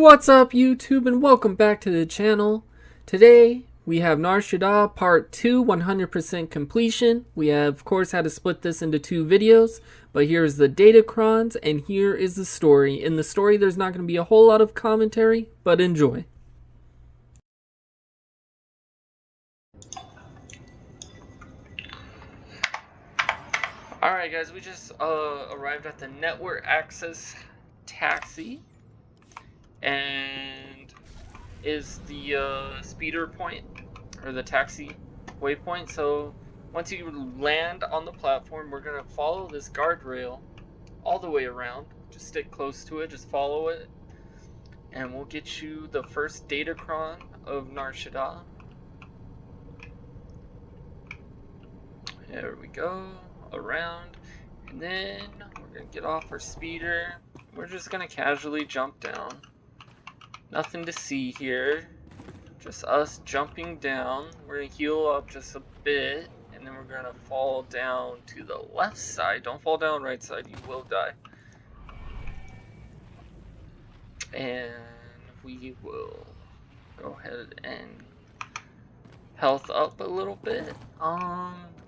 What's up, YouTube, and welcome back to the channel. Today we have Nar Shaddaa Part 2, 100% completion. We have, of course, had to split this into two videos, but here's the datacrons, and here is the story. In the story, there's not going to be a whole lot of commentary, but enjoy. Alright guys, we just arrived at the network access taxi, and is the speeder point, or the taxi waypoint. So once you land on the platform, we're going to follow this guardrail all the way around. Just stick close to it, just follow it, and we'll get you the first datacron of Nar Shaddaa. There we go, around, and then we're going to get off our speeder. We're just going to casually jump down. Nothing to see here, just us jumping down. We're going to heal up just a bit, and then we're going to fall down to the left side. Don't fall down right side, you will die. And we will go ahead and health up a little bit.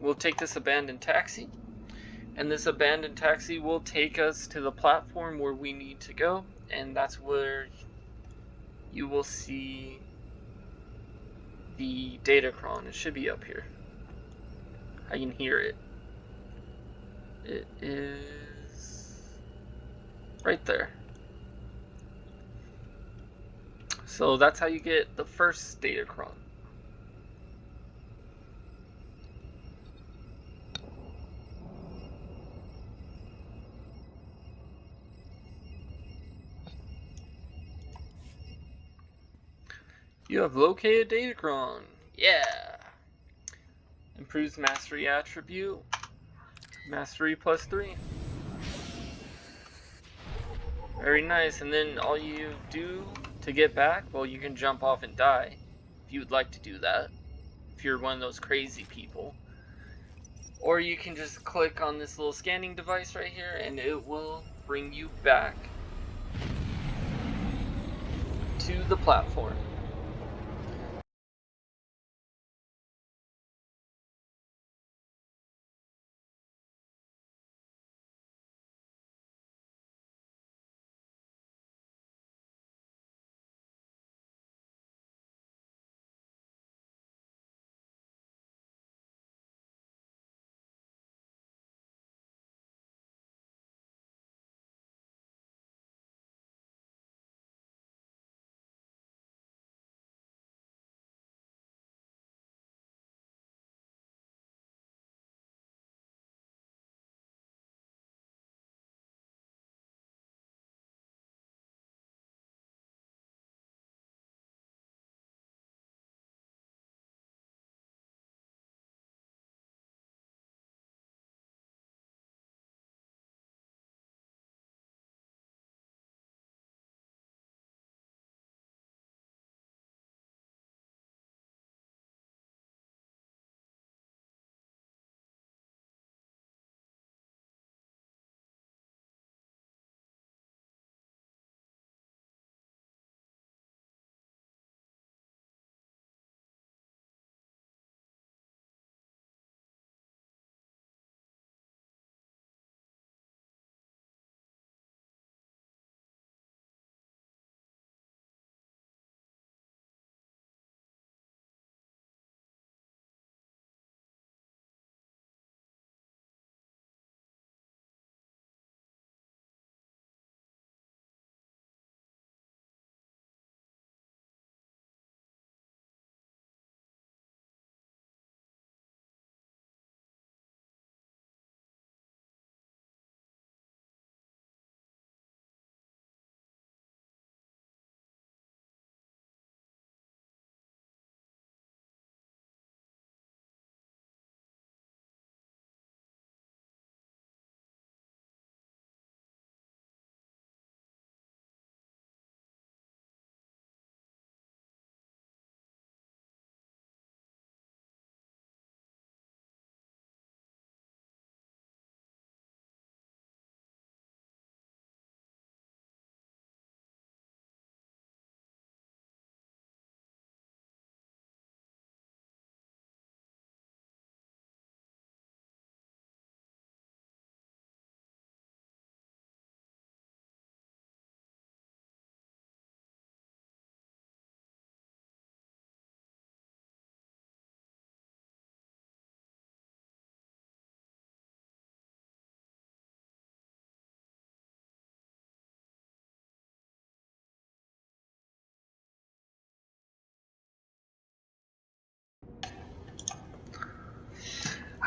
We'll take this abandoned taxi, and this abandoned taxi will take us to the platform where we need to go, and that's where you will see the datacron. It should be up here. I can hear it. It is right there. So that's how you get the first datacron. You have located datacron. Yeah. Improves mastery attribute. Mastery +3. Very nice. And then all you do to get back, well, you can jump off and die if you would like to do that, if you're one of those crazy people. Or you can just click on this little scanning device right here and it will bring you back to the platform.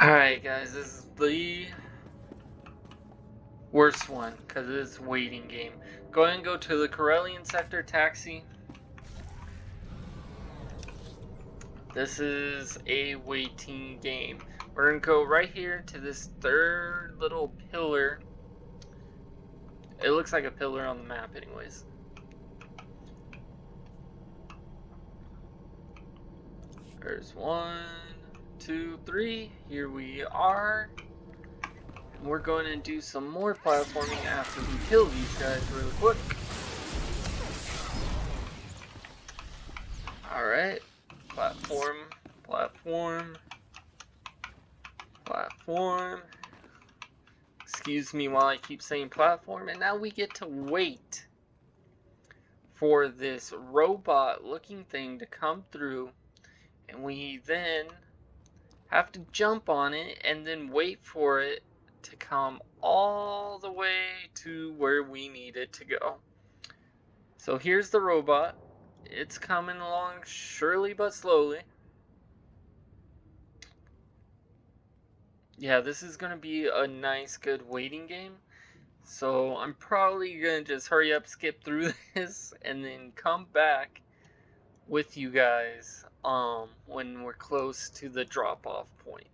Alright guys, this is the worst one, because it's waiting game. Go ahead and go to the Corellian sector taxi. This is a waiting game. We're going to go right here to this third little pillar. It looks like a pillar on the map anyways. There's 1, 2, 3. Here we are. And we're going to do some more platforming after we kill these guys really quick. Alright. Platform. Platform. Platform. Excuse me while I keep saying platform. And now we get to wait for this robot looking thing to come through. And we then have to jump on it and then wait for it to come all the way to where we need it to go. So here's the robot. It's coming along surely but slowly. Yeah, this is going to be a nice, good waiting game. So I'm probably going to just hurry up, skip through this, and then come back with you guys when we're close to the drop-off point.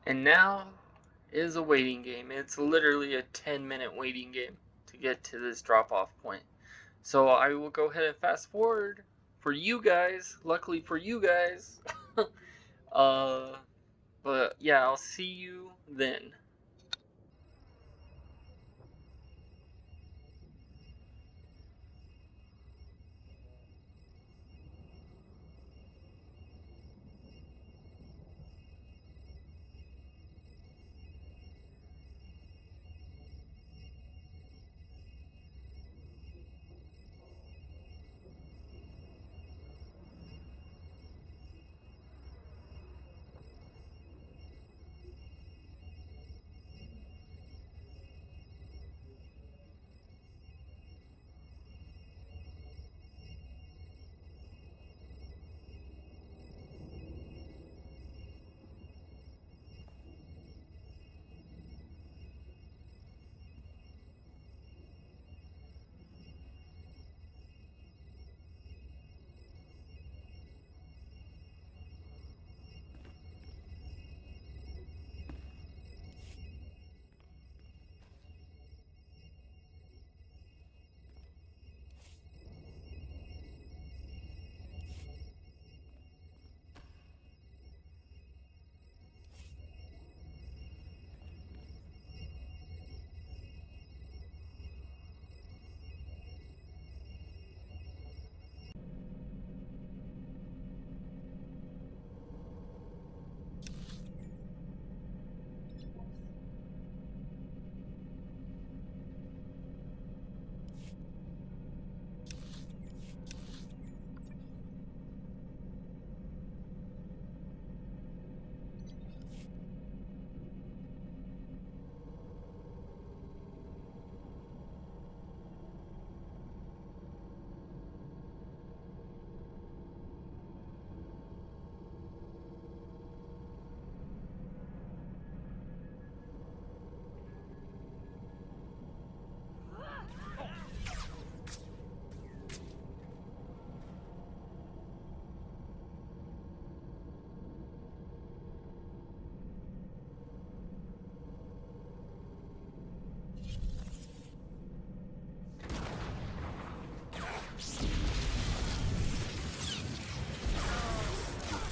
And now is a waiting game. It's literally a 10-minute waiting game to get to this drop-off point. So I will go ahead and fast forward for you guys. Luckily for you guys. But yeah, I'll see you then.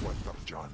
What's up, John?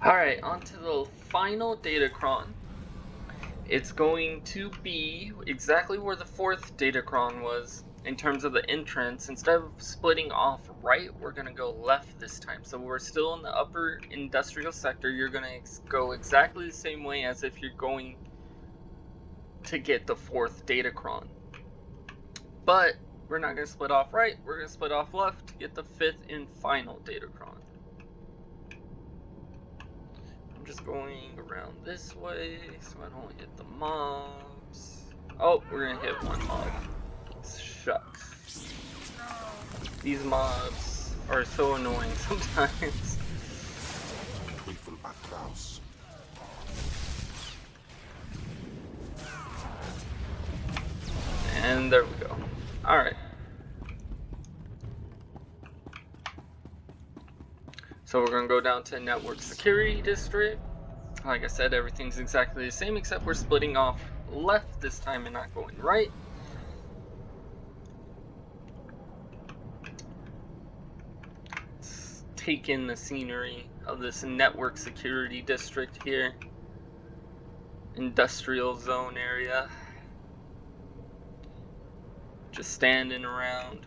Alright, on to the final datacron. It's going to be exactly where the fourth datacron was in terms of the entrance. Instead of splitting off right, we're going to go left this time. So we're still in the upper industrial sector. You're going to go exactly the same way as if you're going to get the fourth datacron. But we're not going to split off right, we're going to split off left to get the fifth and final datacron. I'm just going around this way so I don't hit the mobs. Oh, we're gonna hit one mob. Shucks. These mobs are so annoying sometimes. And there we go. Alright. So we're going to go down to Network Security District. Like I said, everything's exactly the same except we're splitting off left this time and not going right. Let's take in the scenery of this network security district here. Industrial zone area. Just standing around,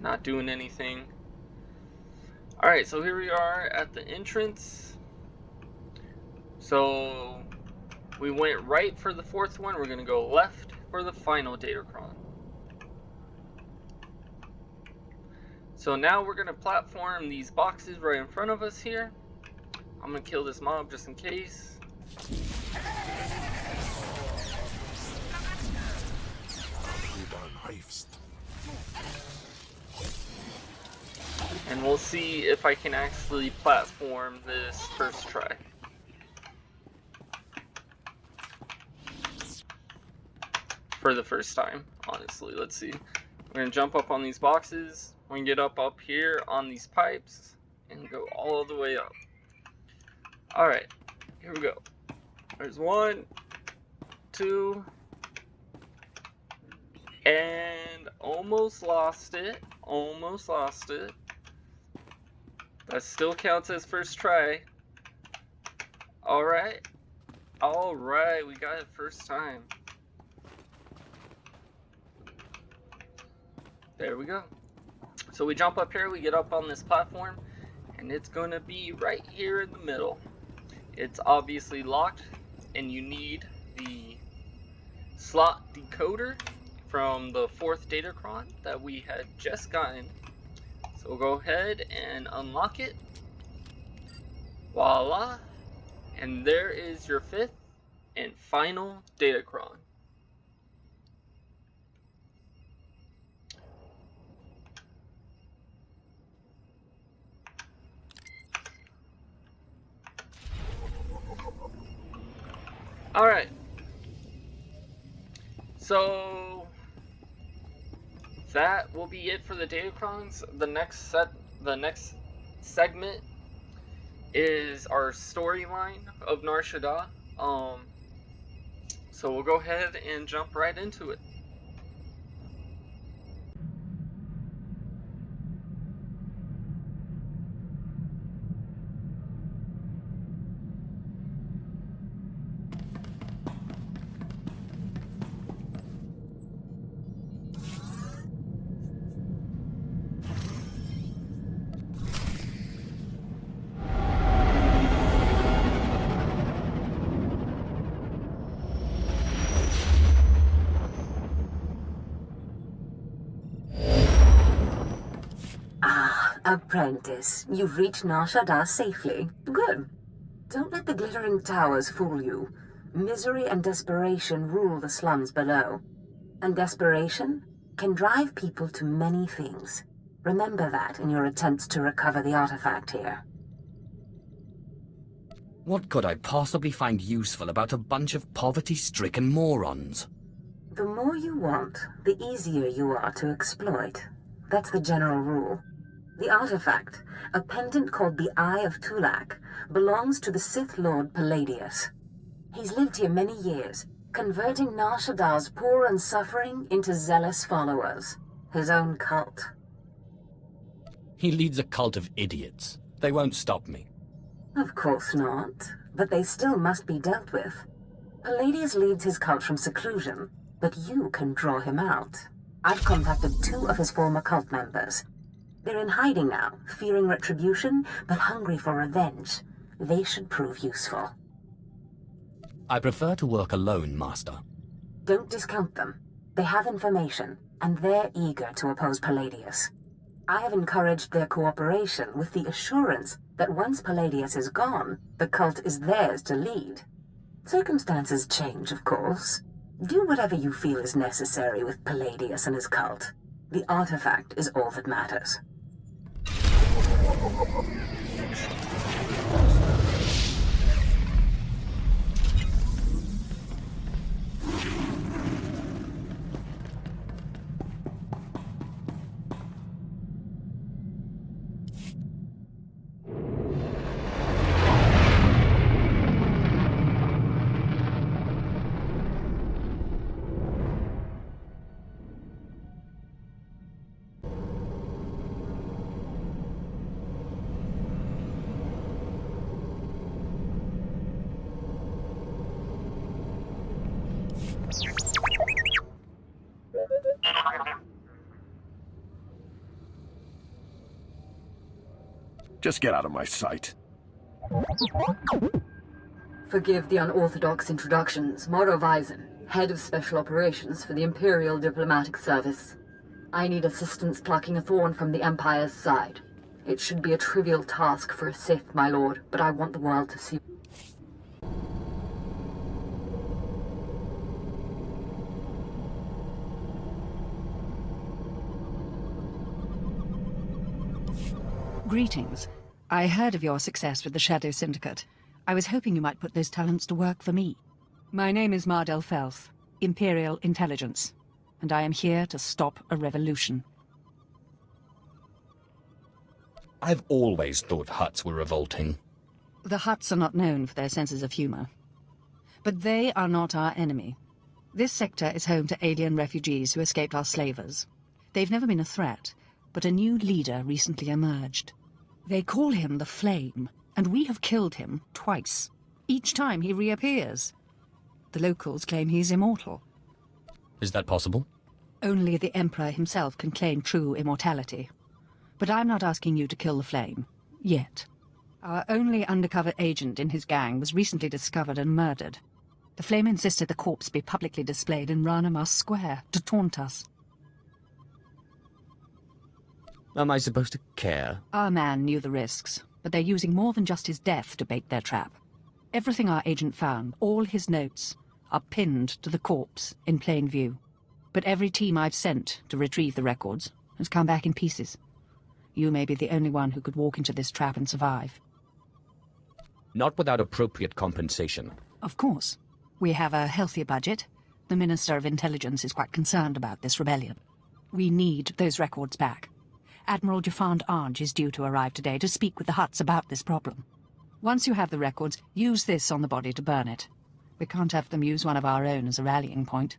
not doing anything. Alright, so here we are at the entrance. So we went right for the fourth one. We're going to go left for the final datacron. So now we're going to platform these boxes right in front of us here. I'm going to kill this mob just in case. And we'll see if I can actually platform this first try. For the first time, honestly. Let's see. We're going to jump up on these boxes. We're going to get up here on these pipes and go all the way up. Alright, here we go. There's 1, 2, and almost lost it. Almost lost it. That still counts as first try. Alright. Alright, we got it first time. There we go. So we jump up here, we get up on this platform, and it's going to be right here in the middle. It's obviously locked, and you need the slot decoder from the 4th datacron that we had just gotten. So we'll go ahead and unlock it. Voila. And there is your 5th and final datacron. Alright. So that will be it for the datacrons. The next segment is our storyline of Nar Shaddaa. So we'll go ahead and jump right into it. Apprentice, you've reached Nar Shaddaa safely. Good. Don't let the glittering towers fool you. Misery and desperation rule the slums below. And desperation can drive people to many things. Remember that in your attempts to recover the artifact here. What could I possibly find useful about a bunch of poverty-stricken morons? The more you want, the easier you are to exploit. That's the general rule. The artifact, a pendant called the Eye of Tulak, belongs to the Sith Lord Palladius. He's lived here many years, converting Nar Shaddaa's poor and suffering into zealous followers. His own cult. He leads a cult of idiots. They won't stop me. Of course not, but they still must be dealt with. Palladius leads his cult from seclusion, but you can draw him out. I've contacted 2 of his former cult members. They're in hiding now, fearing retribution, but hungry for revenge. They should prove useful. I prefer to work alone, Master. Don't discount them. They have information, and they're eager to oppose Palladius. I have encouraged their cooperation with the assurance that once Palladius is gone, the cult is theirs to lead. Circumstances change, of course. Do whatever you feel is necessary with Palladius and his cult. The artifact is all that matters. Just get out of my sight. Forgive the unorthodox introductions. Moro Visen, head of special operations for the Imperial Diplomatic Service. I need assistance plucking a thorn from the Empire's side. It should be a trivial task for a Sith, my lord, but I want the world to see. Greetings. I heard of your success with the Shadow Syndicate. I was hoping you might put those talents to work for me. My name is Mardel Felth, Imperial Intelligence, and I am here to stop a revolution. I've always thought Hutts were revolting. The Hutts are not known for their senses of humor. But they are not our enemy. This sector is home to alien refugees who escaped our slavers. They've never been a threat, but a new leader recently emerged. They call him the Flame, and we have killed him twice. Each time he reappears. The locals claim he's immortal. Is that possible? Only the Emperor himself can claim true immortality. But I'm not asking you to kill the Flame. Yet. Our only undercover agent in his gang was recently discovered and murdered. The Flame insisted the corpse be publicly displayed in Rana Mas Square to taunt us. Am I supposed to care? Our man knew the risks, but they're using more than just his death to bait their trap. Everything our agent found, all his notes, are pinned to the corpse in plain view. But every team I've sent to retrieve the records has come back in pieces. You may be the only one who could walk into this trap and survive. Not without appropriate compensation. Of course. We have a healthy budget. The Minister of Intelligence is quite concerned about this rebellion. We need those records back. Admiral Jafand Arj is due to arrive today to speak with the Hutts about this problem. Once you have the records, use this on the body to burn it. We can't have them use one of our own as a rallying point.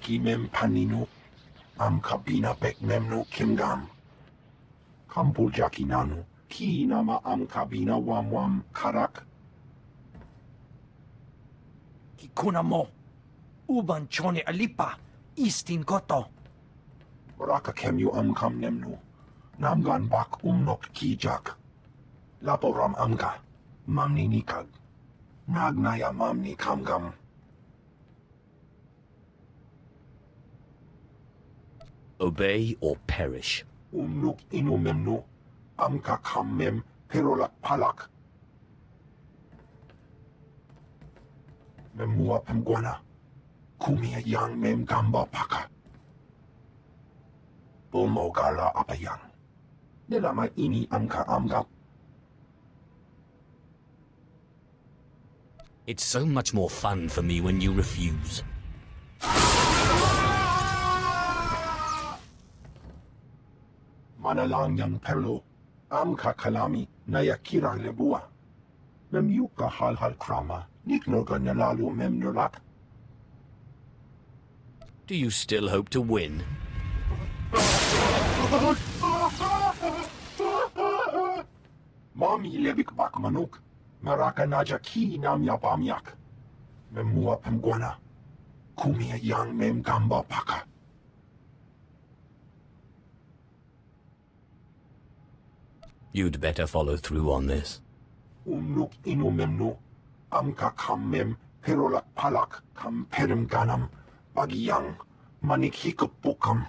Kimem panino, am kabina pekmemno kimgam. Kampujakinano, kinama am kabina wam karak. Kikuna mo, uban chone alipa, istin koto. Raka kemyu am kamnemno, namgan bak umnok kijak. Laporam amka, mamni nikag. Nagnaya mamni kamgam. Obey or perish. Umnuk inumemnu. Amka kammem perolak palak. Memua pemguana. Kumia yang mem gamba paka. Bomogala apayang. Nilama ini amka amgap. It's so much more fun for me when you refuse. Manalang yang perlo. Amka kalami nayakira lebua. Memyuka hal krama. Niknoga nalalu memnulak. Do you still hope to win? Mami lebik bak manuk. Maraka naja ki nam yapamyak. Memua pemguana. Kumia yang mem gamba paka. You'd better follow through on this. Umnuk inumemnu. Amka kammem perolak palak kam perem ganam. Bagiyang manik hikapukam.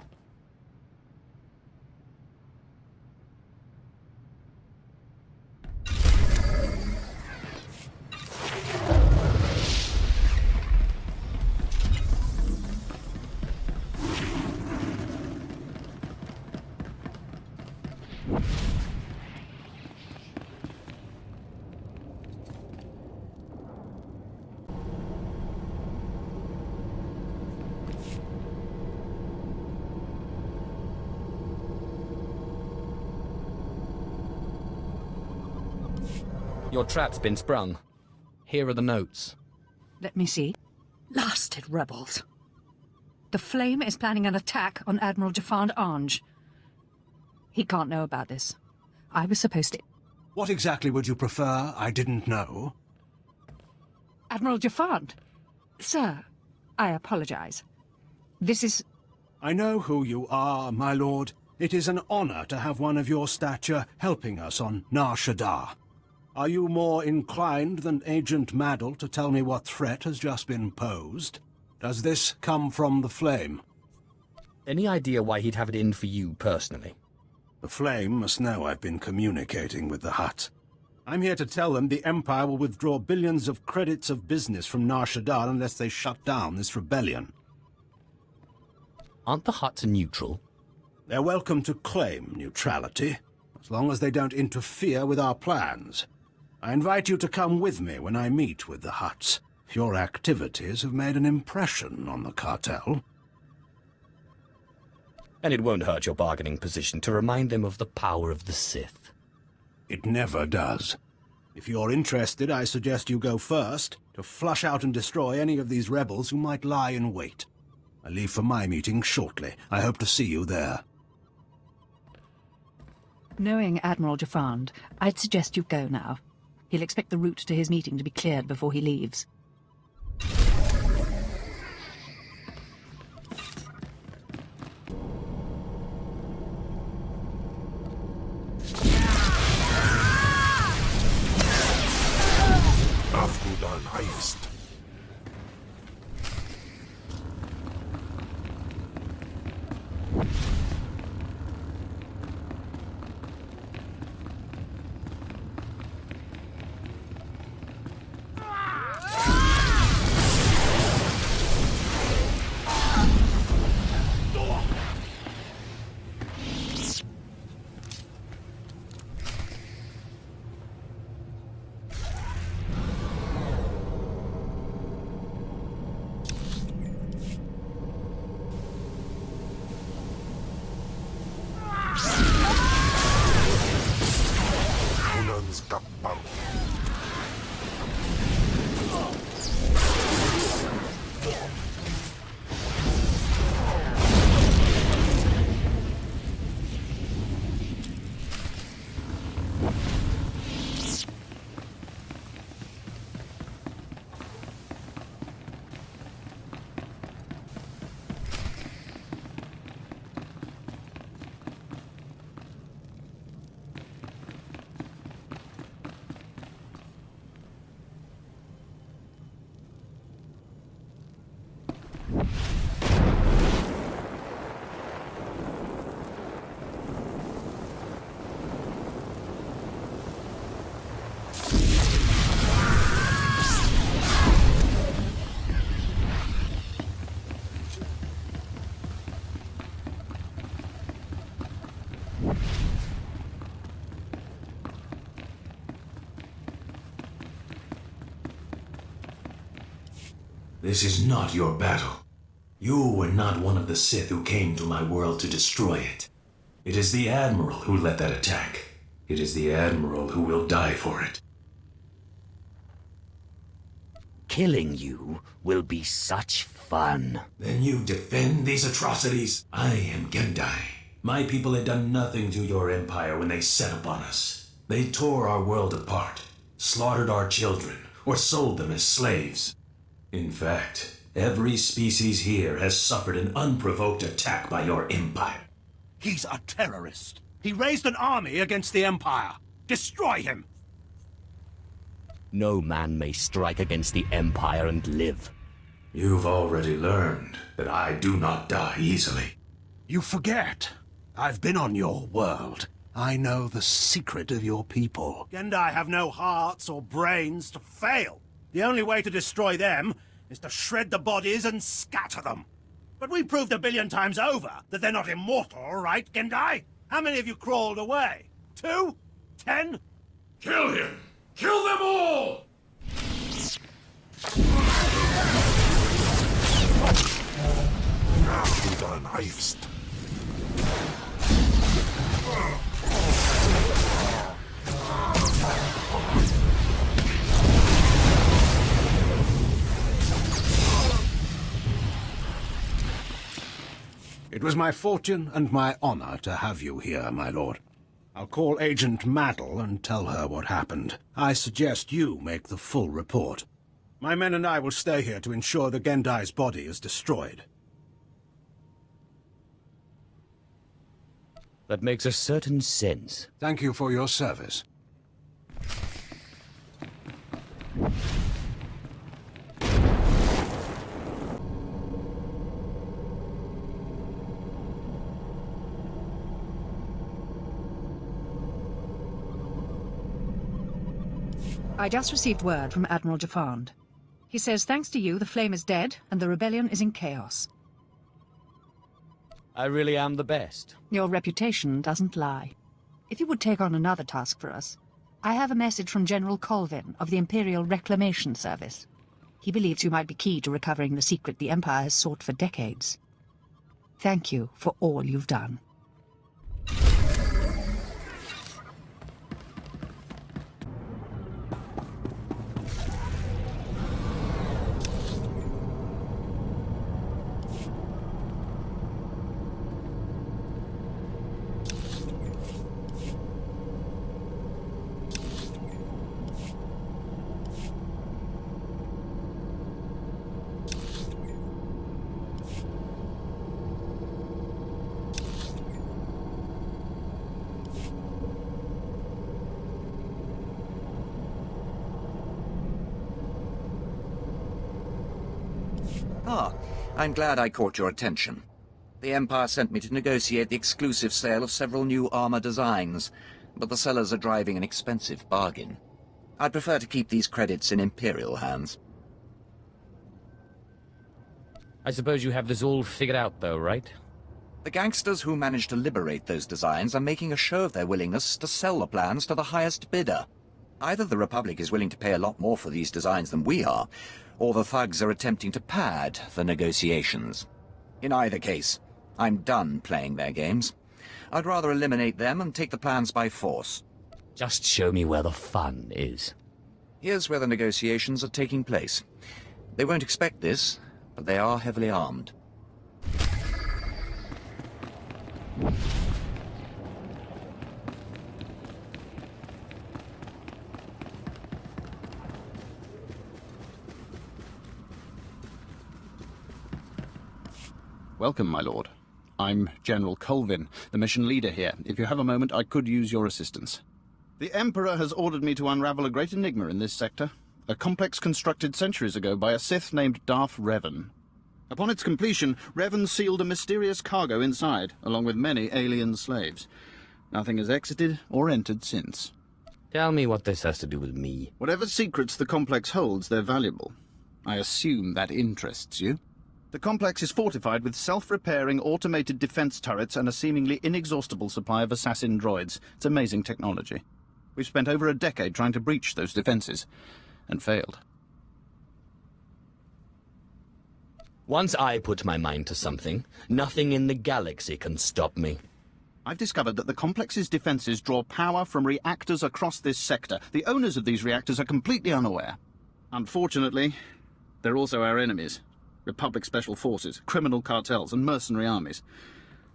Your trap's been sprung. Here are the notes. Let me see. Blasted rebels. The Flame is planning an attack on Admiral Jafand Ange. He can't know about this. I was supposed to... What exactly would you prefer? I didn't know. Admiral Jafand? Sir, I apologize. This is... I know who you are, my lord. It is an honor to have one of your stature helping us on Nar Shaddaa. Are you more inclined than Agent Maddle to tell me what threat has just been posed? Does this come from the Flame? Any idea why he'd have it in for you personally? The Flame must know I've been communicating with the Hutt. I'm here to tell them the Empire will withdraw billions of credits of business from Nar Shaddaa unless they shut down this rebellion. Aren't the Hutts neutral? They're welcome to claim neutrality, as long as they don't interfere with our plans. I invite you to come with me when I meet with the Hutts. Your activities have made an impression on the cartel. And it won't hurt your bargaining position to remind them of the power of the Sith. It never does. If you're interested, I suggest you go first, to flush out and destroy any of these rebels who might lie in wait. I leave for my meeting shortly. I hope to see you there. Knowing Admiral Jafand, I'd suggest you go now. He'll expect the route to his meeting to be cleared before he leaves. Afgudan heist. This is not your battle. You were not one of the Sith who came to my world to destroy it. It is the Admiral who led that attack. It is the Admiral who will die for it. Killing you will be such fun. Then you defend these atrocities? I am Gendai. My people had done nothing to your empire when they set upon us. They tore our world apart, slaughtered our children, or sold them as slaves. In fact, every species here has suffered an unprovoked attack by your empire. He's a terrorist. He raised an army against the Empire. Destroy him! No man may strike against the Empire and live. You've already learned that I do not die easily. You forget. I've been on your world. I know the secret of your people. Gendai have no hearts or brains to fail. The only way to destroy them is to shred the bodies and scatter them. But we proved 1 billion times over that they're not immortal, right, Gendai? How many of you crawled away? 2? 10? Kill him! Kill them all! Now du daran reifst. It was my fortune and my honor to have you here, my lord. I'll call Agent Maddle and tell her what happened. I suggest you make the full report. My men and I will stay here to ensure the Gendai's body is destroyed. That makes a certain sense. Thank you for your service. I just received word from Admiral Jafand. He says thanks to you, the flame is dead and the rebellion is in chaos. I really am the best. Your reputation doesn't lie. If you would take on another task for us, I have a message from General Colvin of the Imperial Reclamation Service. He believes you might be key to recovering the secret the Empire has sought for decades. Thank you for all you've done. Ah, I'm glad I caught your attention. The Empire sent me to negotiate the exclusive sale of several new armor designs, but the sellers are driving an expensive bargain. I'd prefer to keep these credits in Imperial hands. I suppose you have this all figured out, though, right? The gangsters who managed to liberate those designs are making a show of their willingness to sell the plans to the highest bidder. Either the Republic is willing to pay a lot more for these designs than we are, or the thugs are attempting to pad the negotiations. In either case, I'm done playing their games. I'd rather eliminate them and take the plans by force. Just show me where the fun is. Here's where the negotiations are taking place. They won't expect this, but they are heavily armed. Welcome, my lord. I'm General Colvin, the mission leader here. If you have a moment, I could use your assistance. The Emperor has ordered me to unravel a great enigma in this sector. A complex constructed centuries ago by a Sith named Darth Revan. Upon its completion, Revan sealed a mysterious cargo inside, along with many alien slaves. Nothing has exited or entered since. Tell me what this has to do with me. Whatever secrets the complex holds, they're valuable. I assume that interests you. The complex is fortified with self-repairing automated defense turrets and a seemingly inexhaustible supply of assassin droids. It's amazing technology. We've spent over a decade trying to breach those defenses, and failed. Once I put my mind to something, nothing in the galaxy can stop me. I've discovered that the complex's defenses draw power from reactors across this sector. The owners of these reactors are completely unaware. Unfortunately, they're also our enemies. Republic Special Forces, criminal cartels, and mercenary armies.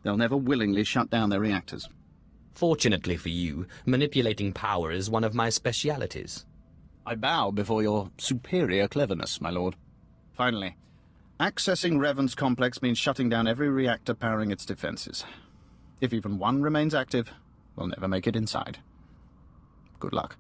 They'll never willingly shut down their reactors. Fortunately for you, manipulating power is one of my specialities. I bow before your superior cleverness, my lord. Finally, accessing Revan's complex means shutting down every reactor powering its defenses. If even one remains active, we'll never make it inside. Good luck.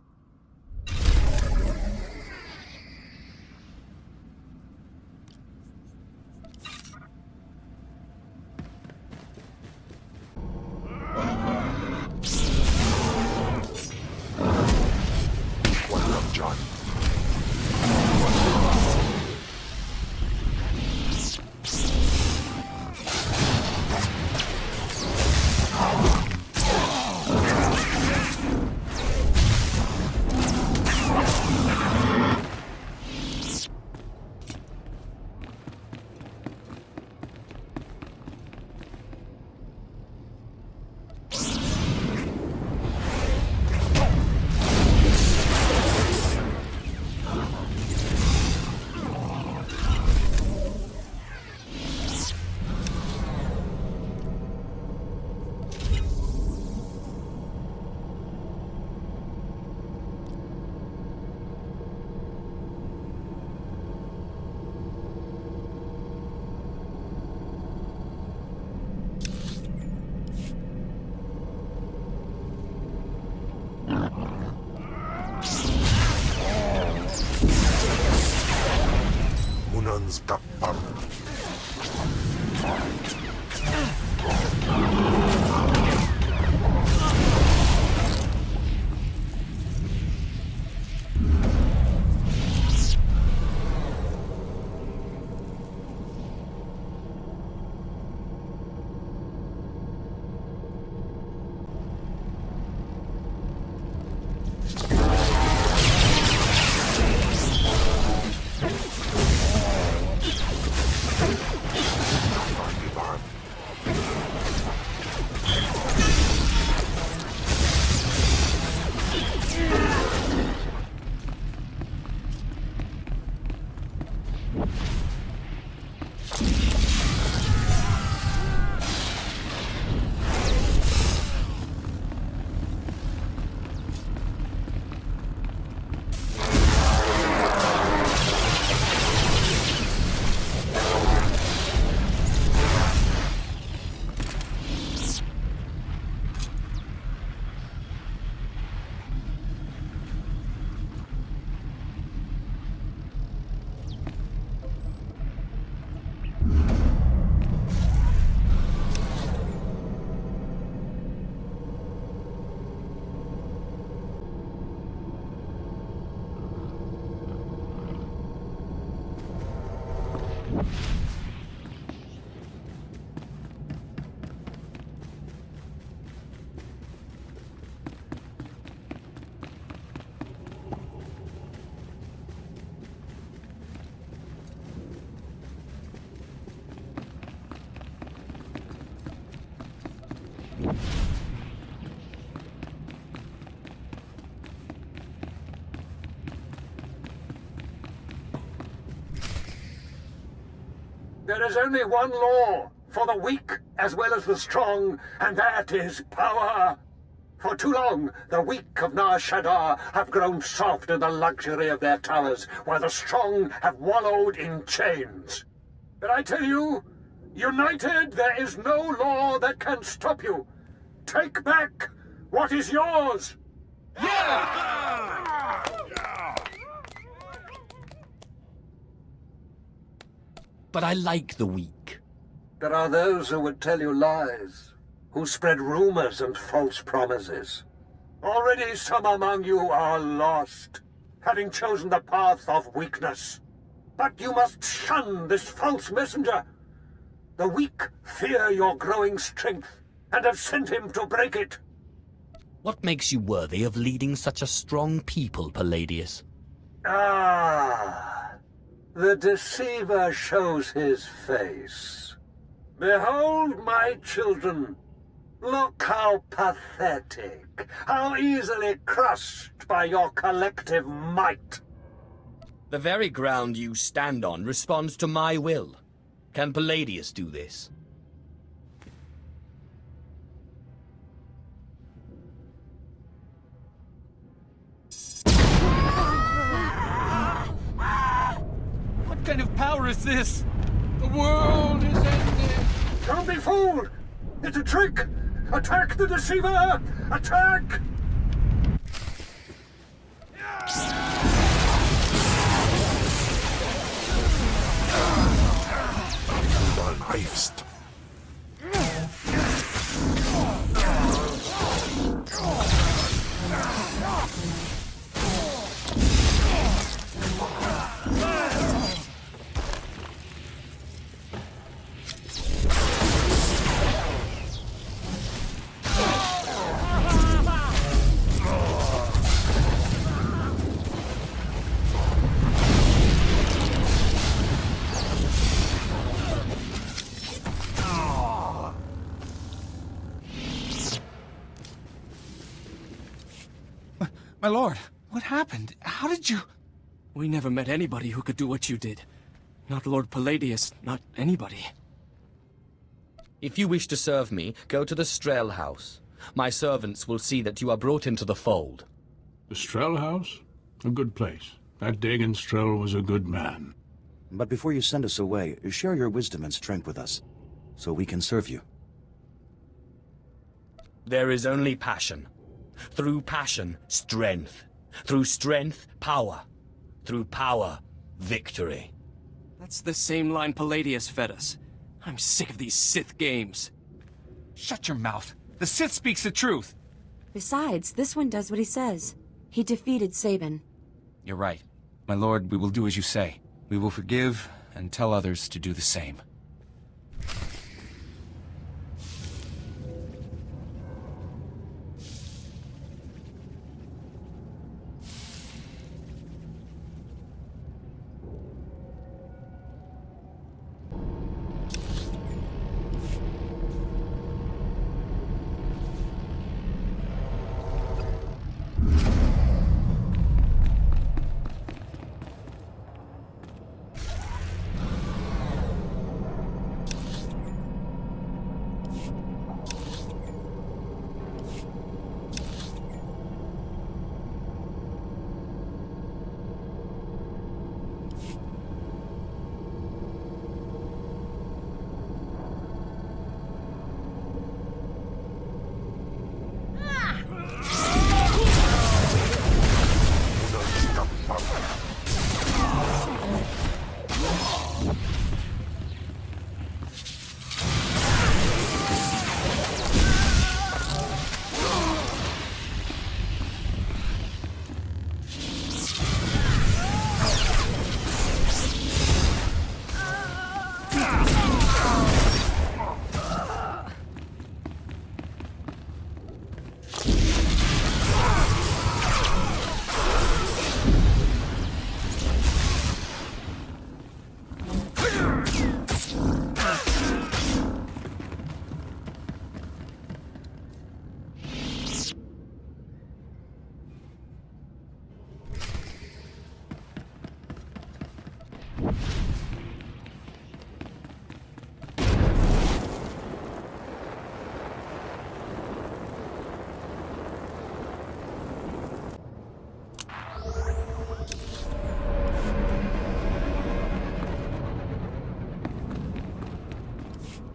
Welcome, John. Munan's kapal. There is only one law for the weak as well as the strong, and that is power. For too long, the weak of Nar Shaddaa have grown soft in the luxury of their towers, while the strong have wallowed in chains. But I tell you, united, there is no law that can stop you. Take back what is yours! but I like the weak. There are those who would tell you lies, who spread rumors and false promises. Already some among you are lost, having chosen the path of weakness. But you must shun this false messenger. The weak fear your growing strength, and have sent him to break it. What makes you worthy of leading such a strong people, Palladius? Ah, the deceiver shows his face. Behold, my children. Look how pathetic, how easily crushed by your collective might. The very ground you stand on responds to my will. Can Palladius do this? What kind of power is this? The world is ending. Don't be fooled! It's a trick! Attack the deceiver! Attack! Knifest. My lord, what happened? How did you... We never met anybody who could do what you did. Not Lord Palladius, not anybody. If you wish to serve me, go to the Strel House. My servants will see that you are brought into the fold. The Strel House? A good place. That Dagon Strel was a good man. But before you send us away, share your wisdom and strength with us, so we can serve you. There is only passion. Through passion, strength. Through strength, power. Through power, victory. That's the same line Palladius fed us. I'm sick of these Sith games. Shut your mouth. The Sith speaks the truth. Besides, this one does what he says. He defeated Sabin. You're right. My lord, we will do as you say. We will forgive and tell others to do the same.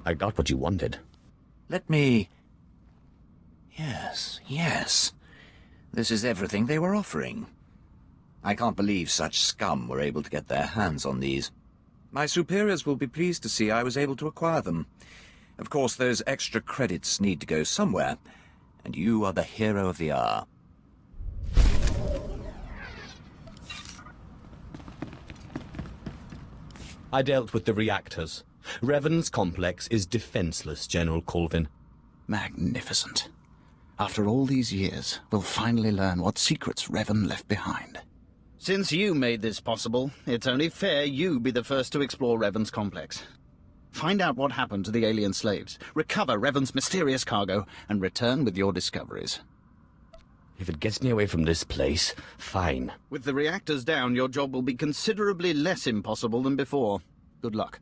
I got what you wanted. Let me... Yes. This is everything they were offering. I can't believe such scum were able to get their hands on these. My superiors will be pleased to see I was able to acquire them. Of course, those extra credits need to go somewhere, and you are the hero of the hour. I dealt with the reactors. Revan's complex is defenseless, General Colvin. Magnificent. After all these years, we'll finally learn what secrets Revan left behind. Since you made this possible, it's only fair you be the first to explore Revan's complex. Find out what happened to the alien slaves, recover Revan's mysterious cargo, and return with your discoveries. If it gets me away from this place, fine. With the reactors down, your job will be considerably less impossible than before. Good luck.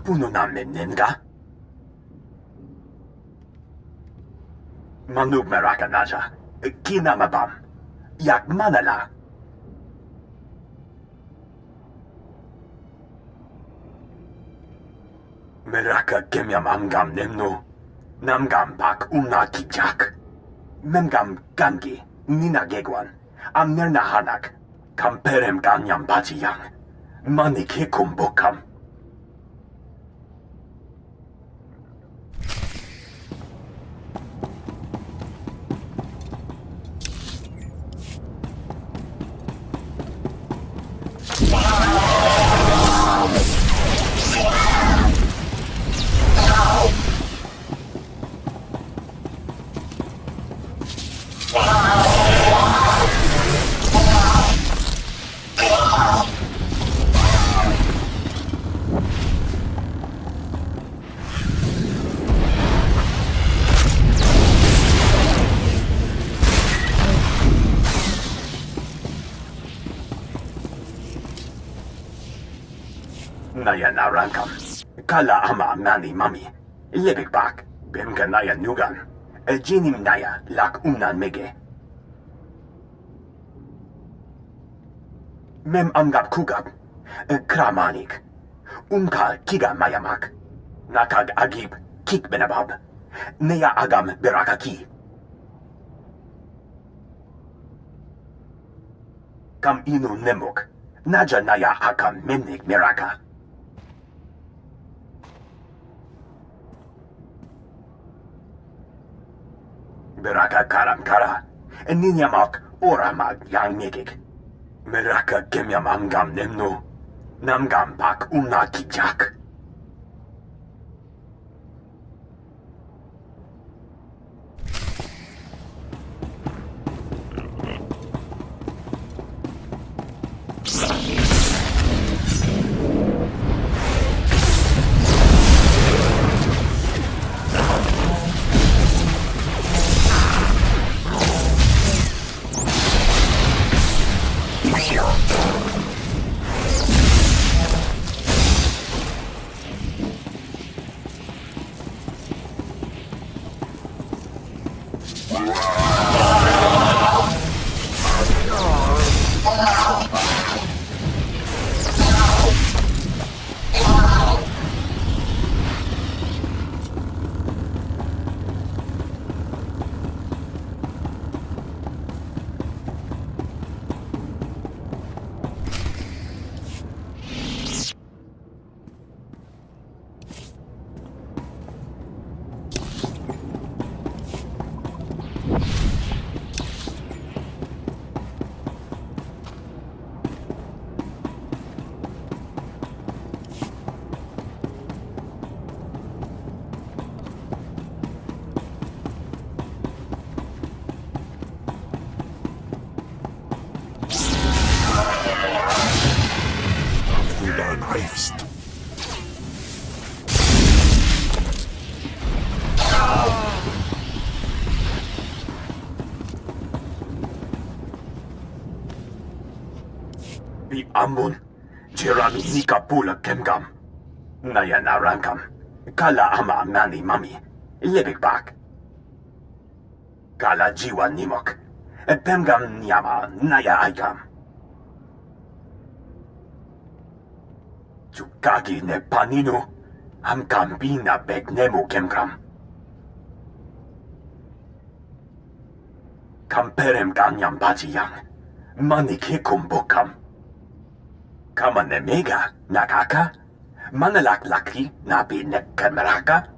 Puno namin ninga? Manug meraka naja, kinamabam, yak manala. Meraka kemyam amgam nemnu, namgam bak kijak. Memgam gangi, nina gegwan, amnerna hanak, kamperem ganyam bajiyang, manik hikum bukam. Naya narangam, kala ama mani mami, lebik bak, bemka naya nugan, jinim naya lak unan mege. Mem amgab kugab, kramanik, Unka kiga mayamak. Nakag agib kik benabab. Neya agam berakaki. Kam inu nemuk. Naja naya akam memnik meraka. Beraka karam kara. Ninyamak oramag yang megik. Meraka gemyam amgam nemnu. Namgam pak kijak. Amun, Jirami Nika Pula Kemgam, Naya Narankam, Kala Ama Mani Mami, Libik Bak, Kala Jiwa Nimok, Pemgam Nyama Naya Aikam, Chukaki ne Paninu, Amkam Bina Bek Nemu Kemgam, Kamperem Ganyam Bajiyang, Mani Kikum Bokam. Kama ne mega nakaka, manalak laki nabi ne kameraka.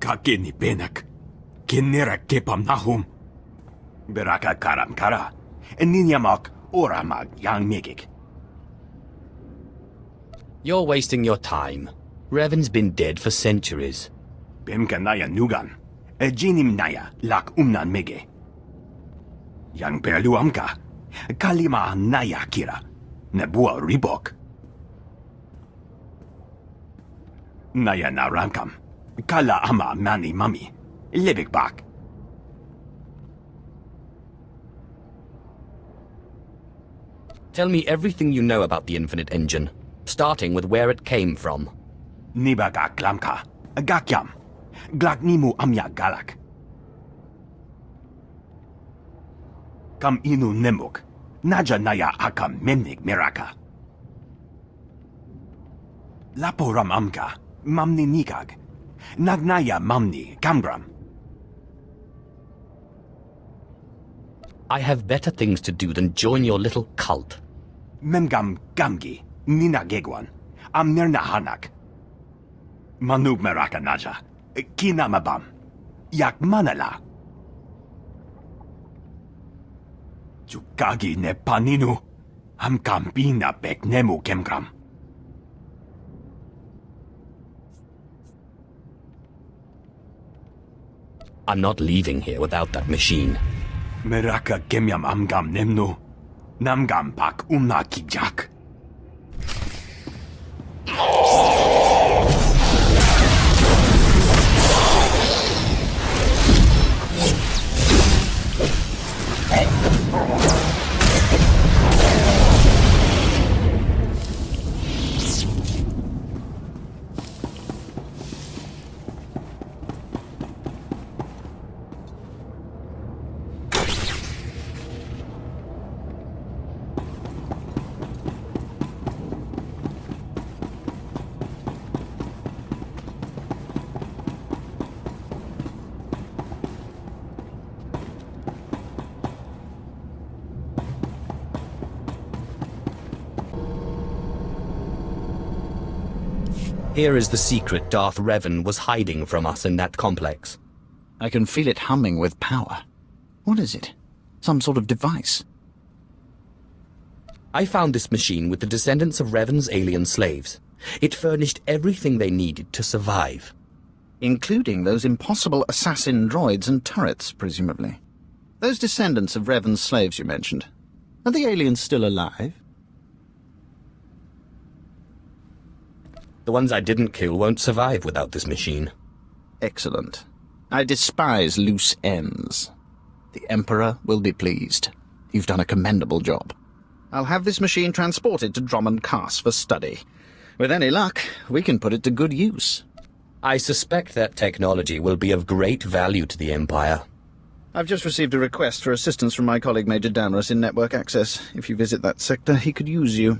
Kakini Benak, Kinera Kepam Nahum, Beraka Karam Kara, Ninyamak Oramag Yang Megik. You're wasting your time. Revan's been dead for centuries. Bemka Naya Nugan, Jinim Naya Lak Umnan Mege. Yang Perluamka, Kalima Naya Kira, Nebua Ribok. Naya Narankam. Kala Ama Mani Mami, Libik Bak. Tell me everything you know about the Infinite Engine, starting with where it came from. Nibaga Klamka, Gakyam, Glagnimu amya galak. Kam inu nemuk. Naja naya akam memnik miraka. Laporam amka. Mamni nikag. Nagnaya mamni gamgram. I have better things to do than join your little cult. Memgam gamgi. Nina gegwan. Amnerna hanak. Manub meraka naja. Kinamabam. Yak manala. Jukagi ne paninu. Am kambina bek nemu kemgram. I'm not leaving here without that machine. Meraka gemyam amgam nemnu. Namgam pak kijak. Here is the secret Darth Revan was hiding from us in that complex. I can feel it humming with power. What is it? Some sort of device? I found this machine with the descendants of Revan's alien slaves. It furnished everything they needed to survive. Including those impossible assassin droids and turrets, presumably. Those descendants of Revan's slaves you mentioned. Are the aliens still alive? The ones I didn't kill won't survive without this machine. Excellent. I despise loose ends. The Emperor will be pleased. You've done a commendable job. I'll have this machine transported to Drummond Cass for study. With any luck, we can put it to good use. I suspect that technology will be of great value to the Empire. I've just received a request for assistance from my colleague Major Danrus in network access. If you visit that sector, he could use you.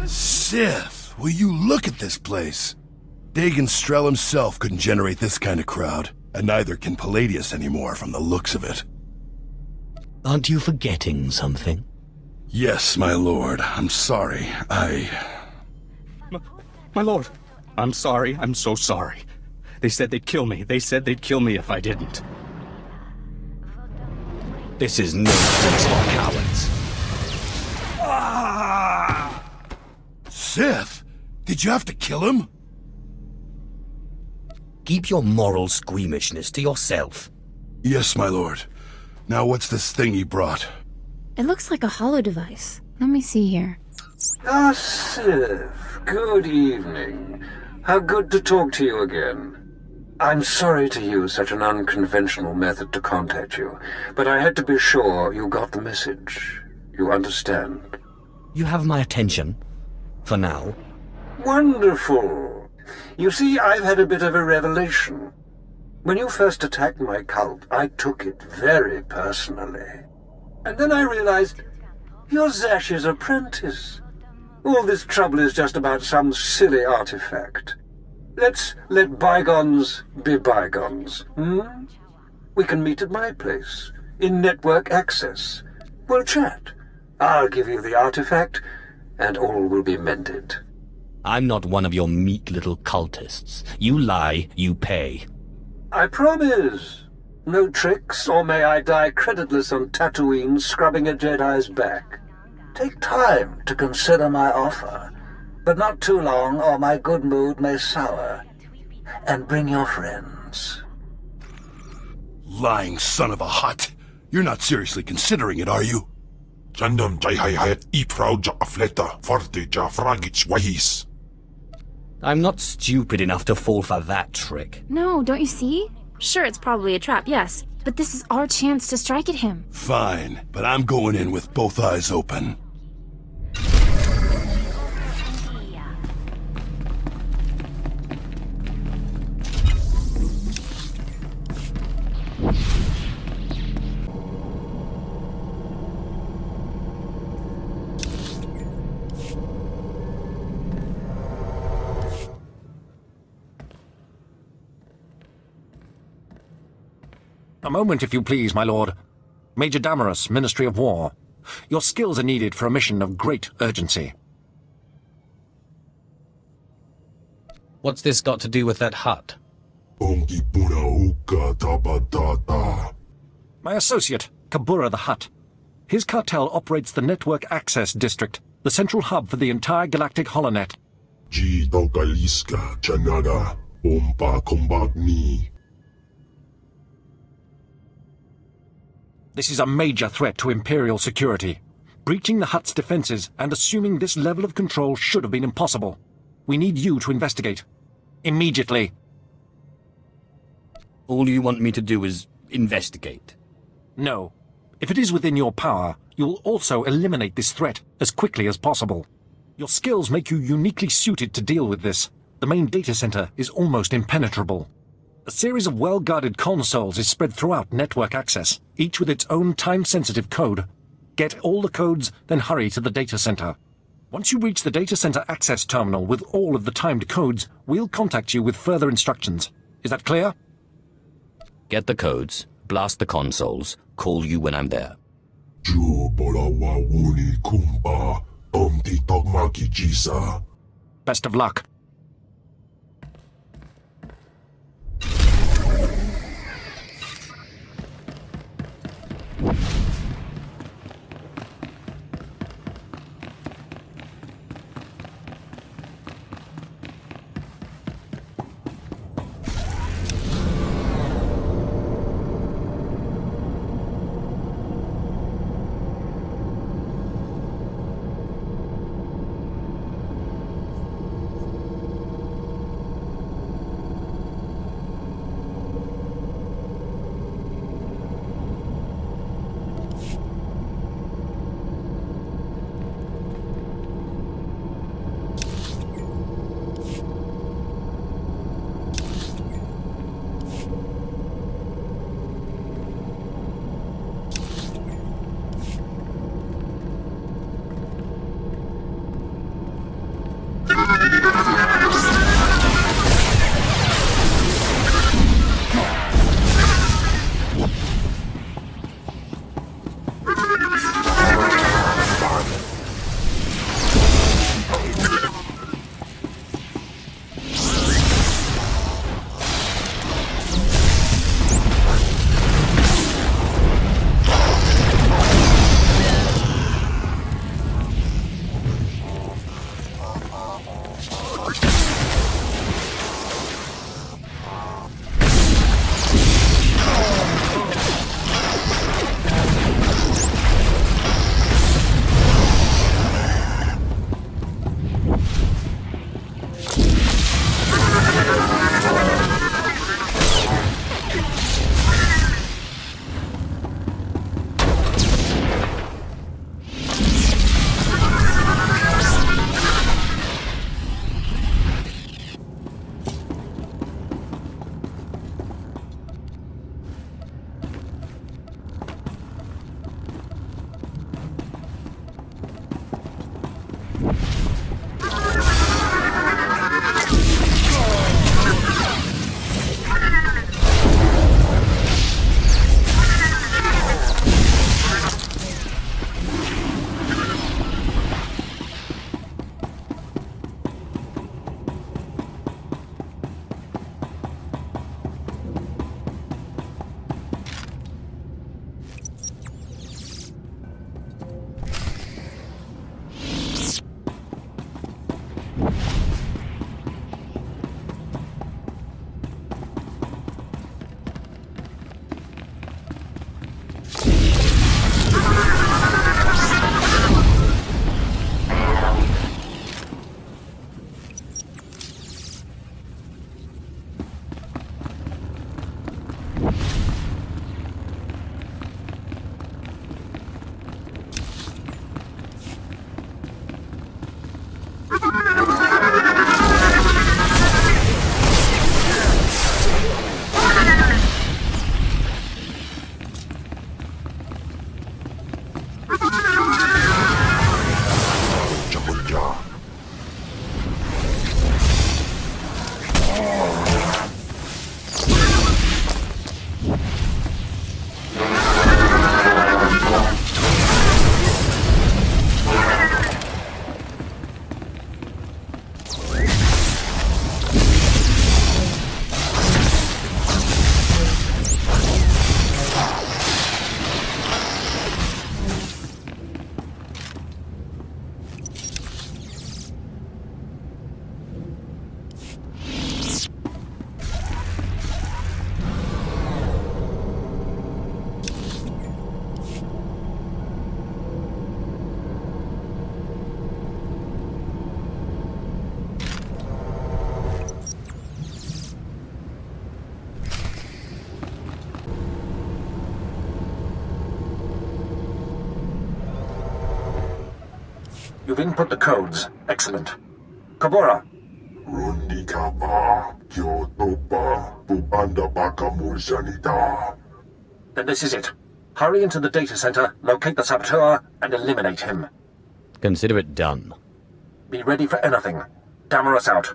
Sith, will you look at this place? Dagon Strel himself couldn't generate this kind of crowd, and neither can Palladius anymore from the looks of it. Aren't you forgetting something? Yes, my lord. I'm sorry. My lord, I'm sorry. I'm so sorry. They said they'd kill me. They said they'd kill me if I didn't. This is no place for cowards. Sith, did you have to kill him? Keep your moral squeamishness to yourself. Yes, my lord. Now what's this thing he brought? It looks like a holo device. Let me see here. Ah, Sith. Good evening. How good to talk to you again. I'm sorry to use such an unconventional method to contact you, but I had to be sure you got the message. You understand? You have my attention. For now. Wonderful. You see, I've had a bit of a revelation. When you first attacked my cult, I took it very personally. And then I realized you're Zash's apprentice. All this trouble is just about some silly artifact. Let's let bygones be bygones, We can meet at my place, in network access. We'll chat. I'll give you the artifact, and all will be mended. I'm not one of your meek little cultists. You lie, you pay. I promise. No tricks, or may I die creditless on Tatooine scrubbing a Jedi's back. Take time to consider my offer, but not too long, or my good mood may sour. And bring your friends. Lying son of a Hutt. You're not seriously considering it, are you? Jandam jayhayat iprauja afleta farteja fragich wahis. I'm not stupid enough to fall for that trick. No, don't you see? Sure, it's probably a trap, yes. But this is our chance to strike at him. Fine, but I'm going in with both eyes open. A moment, if you please, my lord. Major Damaris, Ministry of War. Your skills are needed for a mission of great urgency. What's this got to do with that hut? My associate, Kabura the Hutt. His cartel operates the Network Access District, the central hub for the entire galactic holonet. This is a major threat to Imperial security. Breaching the Hutt's defenses and assuming this level of control should have been impossible. We need you to investigate. Immediately. All you want me to do is investigate? No. If it is within your power, you will also eliminate this threat as quickly as possible. Your skills make you uniquely suited to deal with this. The main data center is almost impenetrable. A series of well-guarded consoles is spread throughout network access, each with its own time-sensitive code. Get all the codes, then hurry to the data center. Once you reach the data center access terminal with all of the timed codes, we'll contact you with further instructions. Is that clear? Get the codes, blast the consoles, call you when I'm there. Best of luck. You've input the codes. Excellent. Kabura. Then this is it. Hurry into the data center, locate the saboteur, and eliminate him. Consider it done. Be ready for anything. Damaris out.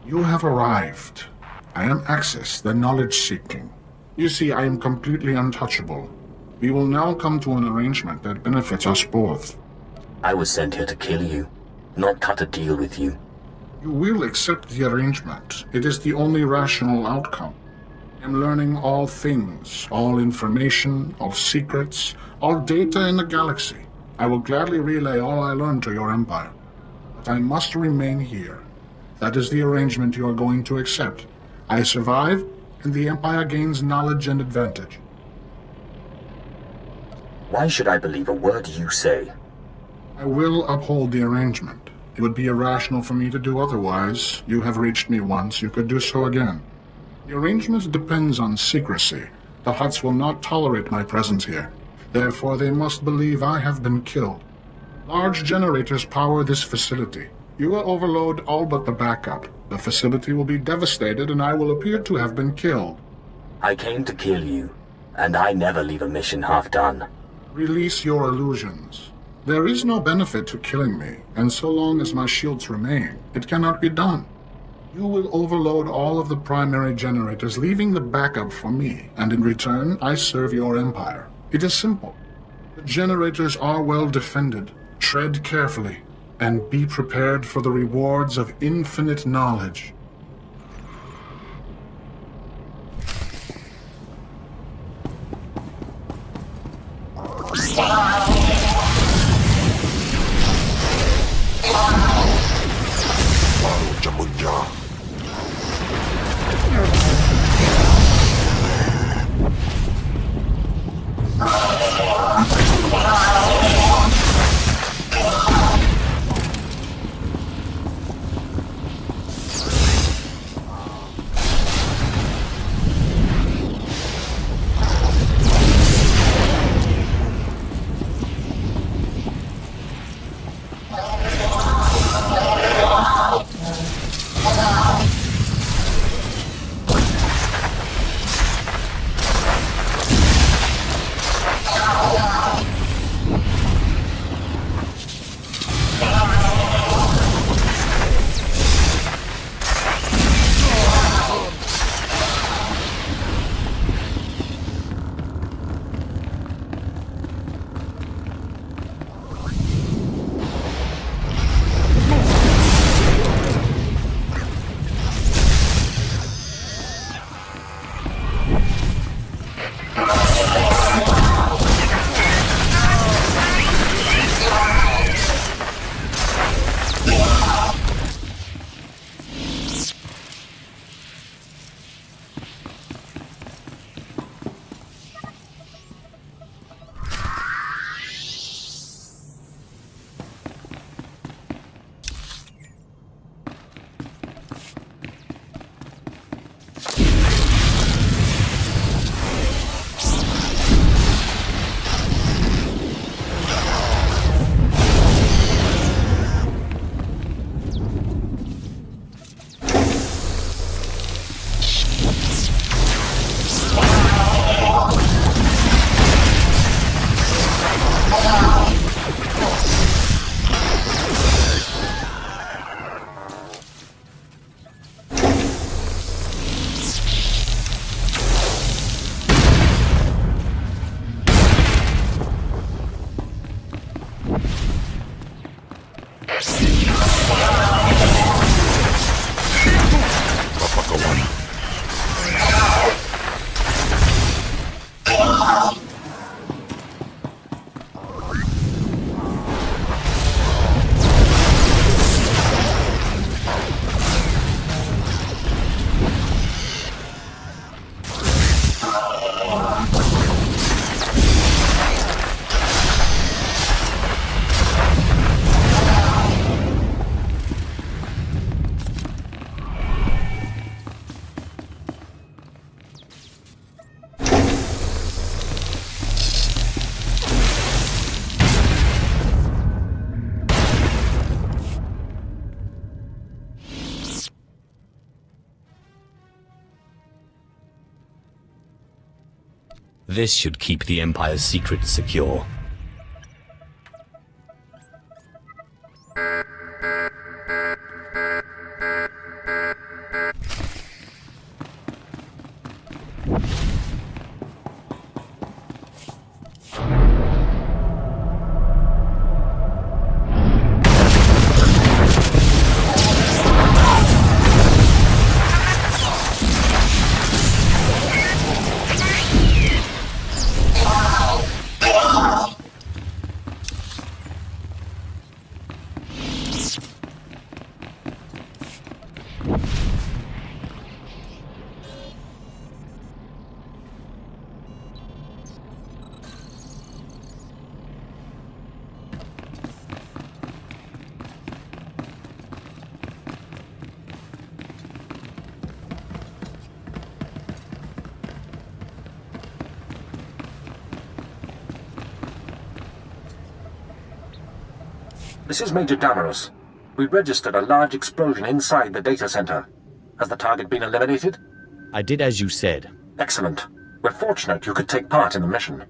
You have arrived. I am Axis, the knowledge-seeking. You see, I am completely untouchable. We will now come to an arrangement that benefits us both. I was sent here to kill you, not cut a deal with you. You will accept the arrangement. It is the only rational outcome. I am learning all things, all information, all secrets, all data in the galaxy. I will gladly relay all I learned to your empire. But I must remain here. That is the arrangement you are going to accept. I survive, and the Empire gains knowledge and advantage. Why should I believe a word you say? I will uphold the arrangement. It would be irrational for me to do otherwise. You have reached me once, you could do so again. The arrangement depends on secrecy. The Hutts will not tolerate my presence here. Therefore, they must believe I have been killed. Large generators power this facility. You will overload all but the backup. The facility will be devastated, and I will appear to have been killed. I came to kill you, and I never leave a mission half done. Release your illusions. There is no benefit to killing me, and so long as my shields remain, it cannot be done. You will overload all of the primary generators, leaving the backup for me, and in return, I serve your empire. It is simple. The generators are well defended. Tread carefully, and be prepared for the rewards of infinite knowledge. This should keep the Empire's secrets secure. This is Major Damaris. We registered a large explosion inside the data center. Has the target been eliminated? I did as you said. Excellent. We're fortunate you could take part in the mission.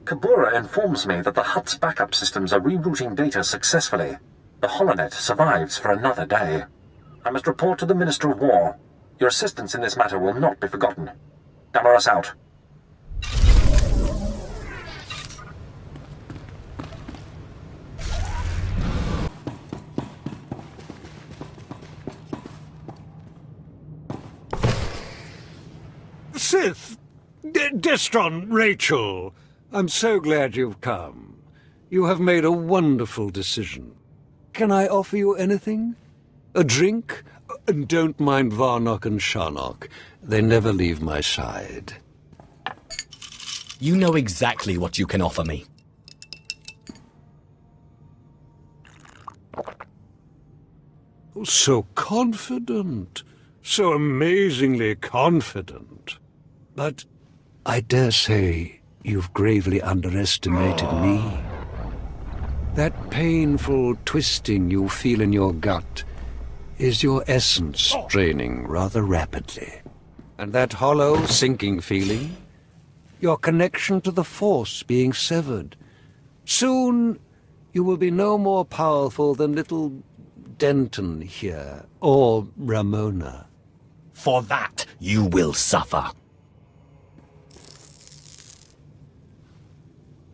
Kabura informs me that the Hutt's backup systems are rerouting data successfully. The holonet survives for another day. I must report to the Minister of War. Your assistance in this matter will not be forgotten. Damaris out. Sith! Destron, Rachel! I'm so glad you've come. You have made a wonderful decision. Can I offer you anything? A drink? And don't mind Varnock and Sharnock. They never leave my side. You know exactly what you can offer me. So confident. So amazingly confident. But I dare say you've gravely underestimated me. That painful twisting you feel in your gut is your essence draining rather rapidly. And that hollow, sinking feeling, your connection to the Force being severed. Soon you will be no more powerful than little Denton here, or Ramona. For that, you will suffer.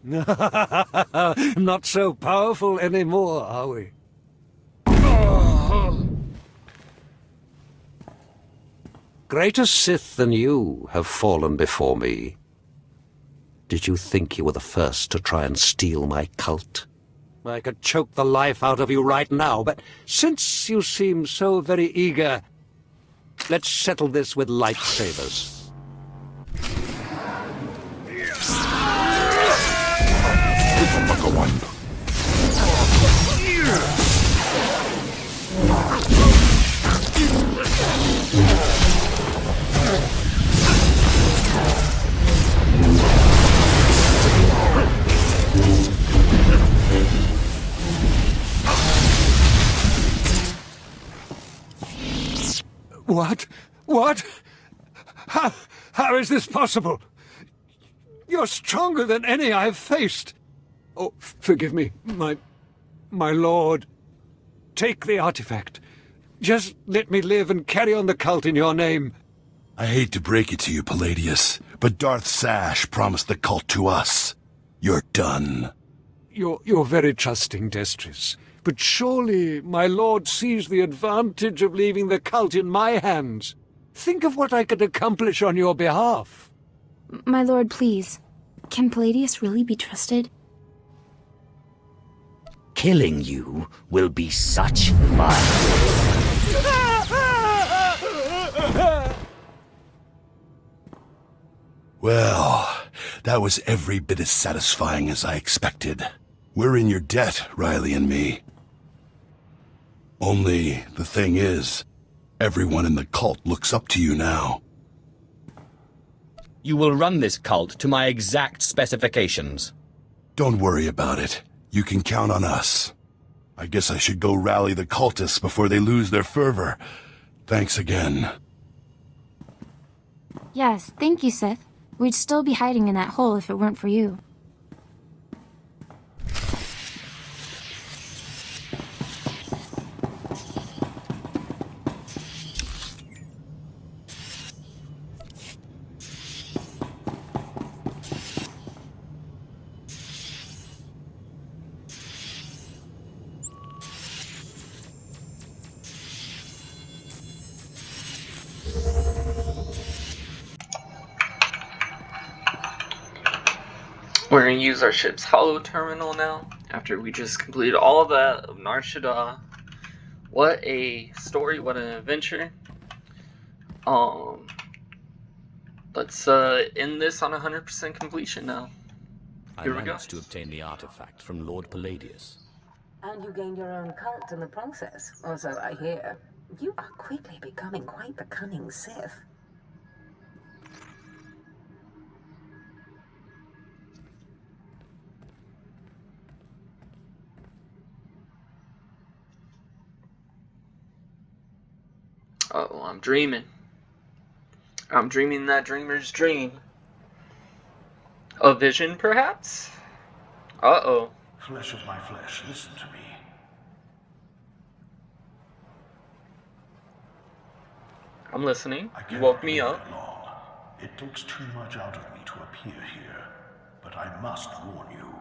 Not so powerful anymore, are we? Greater Sith than you have fallen before me. Did you think you were the first to try and steal my cult? I could choke the life out of you right now, but since you seem so very eager, let's settle this with lightsabers. What? What? How is this possible? You're stronger than any I've faced. Oh, forgive me, my lord. Take the artifact. Just let me live and carry on the cult in your name. I hate to break it to you, Palladius, but Darth Sash promised the cult to us. You're done. You're very trusting, Destris. But surely my lord sees the advantage of leaving the cult in my hands. Think of what I could accomplish on your behalf. My lord, please. Can Palladius really be trusted? Killing you will be such fun. Well, that was every bit as satisfying as I expected. We're in your debt, Riley and me. Only, the thing is, everyone in the cult looks up to you now. You will run this cult to my exact specifications. Don't worry about it. You can count on us. I guess I should go rally the cultists before they lose their fervor. Thanks again. Yes, thank you, Sith. We'd still be hiding in that hole if it weren't for you. We're going to use our ship's holo terminal now, after we just completed all of that of Nar Shaddaa. What a story, what an adventure. Let's end this on 100% completion now. Here we go. I managed to obtain the artifact from Lord Palladius. And you gained your own cult in the process, or so I hear. You are quickly becoming quite the cunning Sith. Uh-oh, I'm dreaming. I'm dreaming that dreamer's dream. A vision, perhaps? Uh-oh. Flesh of my flesh, listen to me. I'm listening. You woke me up. It takes too much out of me to appear here, but I must warn you.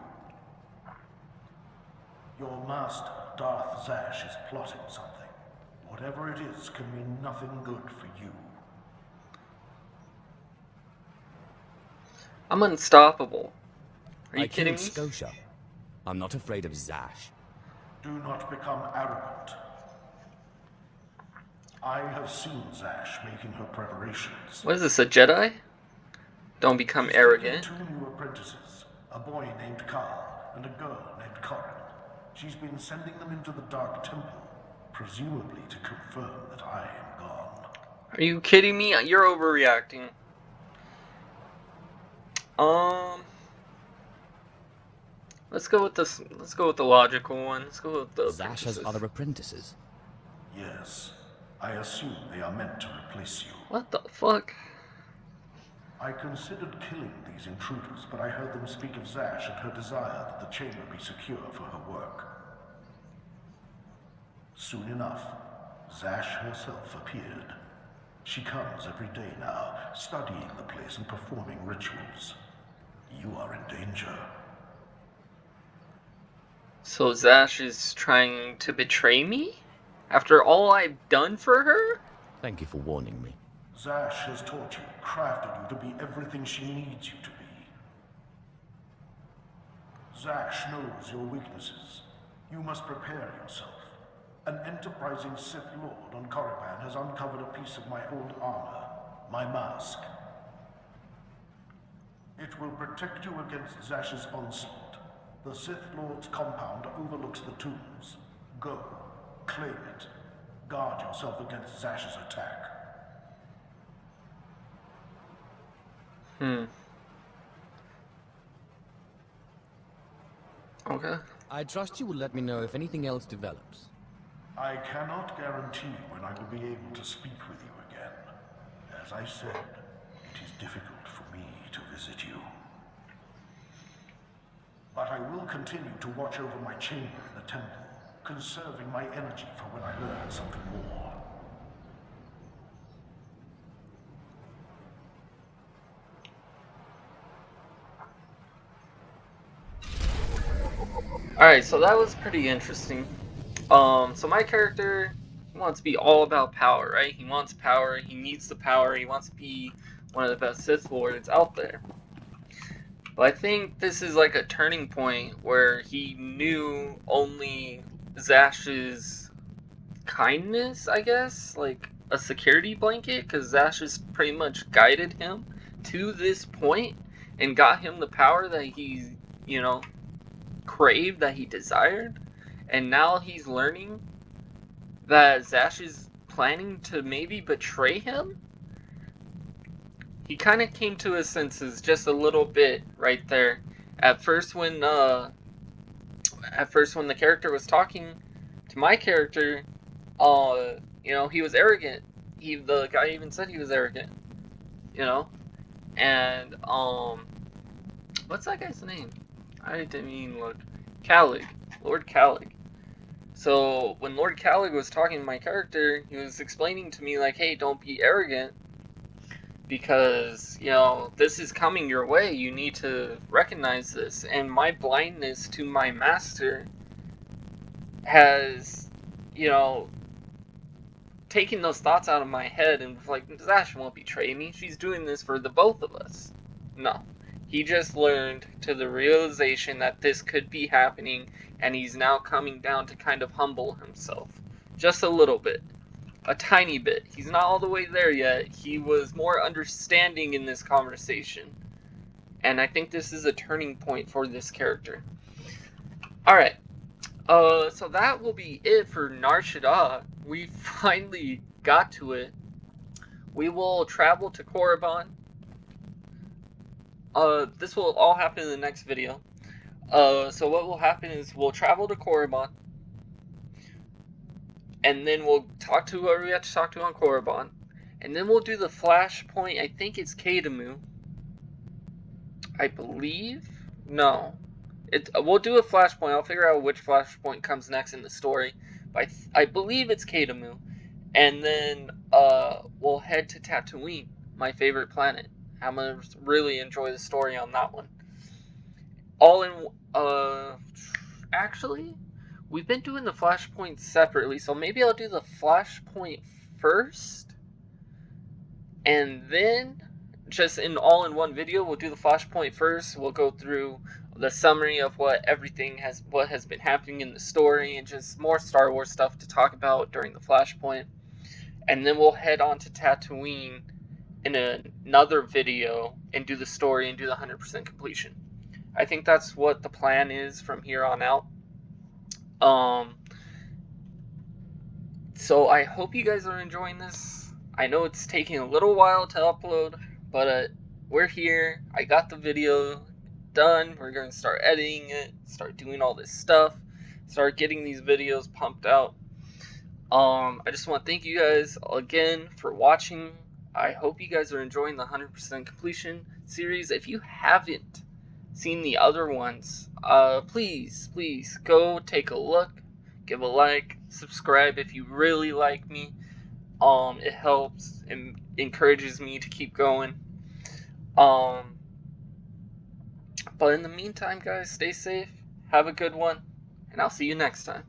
Your master, Darth Zash, is plotting something. Whatever it is can mean nothing good for you. I'm unstoppable. Are you kidding me? Scotia. I'm not afraid of Zash. Do not become arrogant. I have seen Zash making her preparations. What is this, a Jedi? Don't become arrogant. Two new apprentices, a boy named Carl and a girl named Corin. She's been sending them into the Dark Temple, presumably to confirm that I am gone. Are you kidding me? You're overreacting. Let's go with this. Let's go with the logical one. Let's go with the Zash has other apprentices. Yes, I assume they are meant to replace you. What the fuck? I considered killing these intruders, but I heard them speak of Zash and her desire that the chamber be secure for her work. Soon enough, Zash herself appeared. She comes every day now, studying the place and performing rituals. You are in danger. So Zash is trying to betray me? After all I've done for her? Thank you for warning me. Zash has taught you, crafted you to be everything she needs you to be. Zash knows your weaknesses. You must prepare yourself. An enterprising Sith Lord on Korriban has uncovered a piece of my old armor, my mask. It will protect you against Zash's onslaught. The Sith Lord's compound overlooks the tombs. Go, claim it. Guard yourself against Zash's attack. Okay. I trust you will let me know if anything else develops. I cannot guarantee when I will be able to speak with you again. As I said, it is difficult for me to visit you. But I will continue to watch over my chamber in the temple, conserving my energy for when I learn something more. Alright, so that was pretty interesting. So my character, he wants to be all about power, right? He wants power, he needs the power, he wants to be one of the best Sith Lords out there. But I think this is like a turning point where he knew only Zash's kindness, I guess? Like a security blanket, because Zash has pretty much guided him to this point and got him the power that he, you know, craved, that he desired. And now he's learning that Zash is planning to maybe betray him. He kind of came to his senses just a little bit right there. At first when the character was talking to my character, you know, he was arrogant. The guy even said he was arrogant. You know? and what's that guy's name? I didn't even look. Calig, Lord Calig. So when Lord Calig was talking to my character, he was explaining to me like, hey, don't be arrogant, because, you know, this is coming your way. You need to recognize this. And my blindness to my master has, you know, taken those thoughts out of my head and was like, Zash won't betray me. She's doing this for the both of us. No. He just learned to the realization that this could be happening, and he's now coming down to kind of humble himself. Just a little bit. A tiny bit. He's not all the way there yet. He was more understanding in this conversation. And I think this is a turning point for this character. Alright. So that will be it for Nar Shaddaa. We finally got to it. We will travel to Korriban. This will all happen in the next video. So what will happen is we'll travel to Korriban. And then we'll talk to whoever we have to talk to on Korriban. And then we'll do the flashpoint. I think it's Kadamu. I believe? No. We'll do a flashpoint. I'll figure out which flashpoint comes next in the story. But I believe it's Kadamu. And then we'll head to Tatooine, my favorite planet. I'm going to really enjoy the story on that one. Actually, we've been doing the flashpoint separately, so maybe I'll do the flashpoint first, and then just in all-in-one video, we'll do the flashpoint first. We'll go through the summary of what has been happening in the story, and just more Star Wars stuff to talk about during the flashpoint. And then we'll head on to Tatooine in another video and do the story and do the 100% completion. I think that's what the plan is from here on out. So I hope you guys are enjoying this. I know it's taking a little while to upload, but we're here. I got the video done. We're going to start editing it, start doing all this stuff, start getting these videos pumped out. I just want to thank you guys again for watching. I hope you guys are enjoying the 100% completion series. If you haven't seen the other ones, please go take a look, give a like, subscribe if you really like me. It helps and encourages me to keep going. But in the meantime, guys, stay safe, have a good one, and I'll see you next time.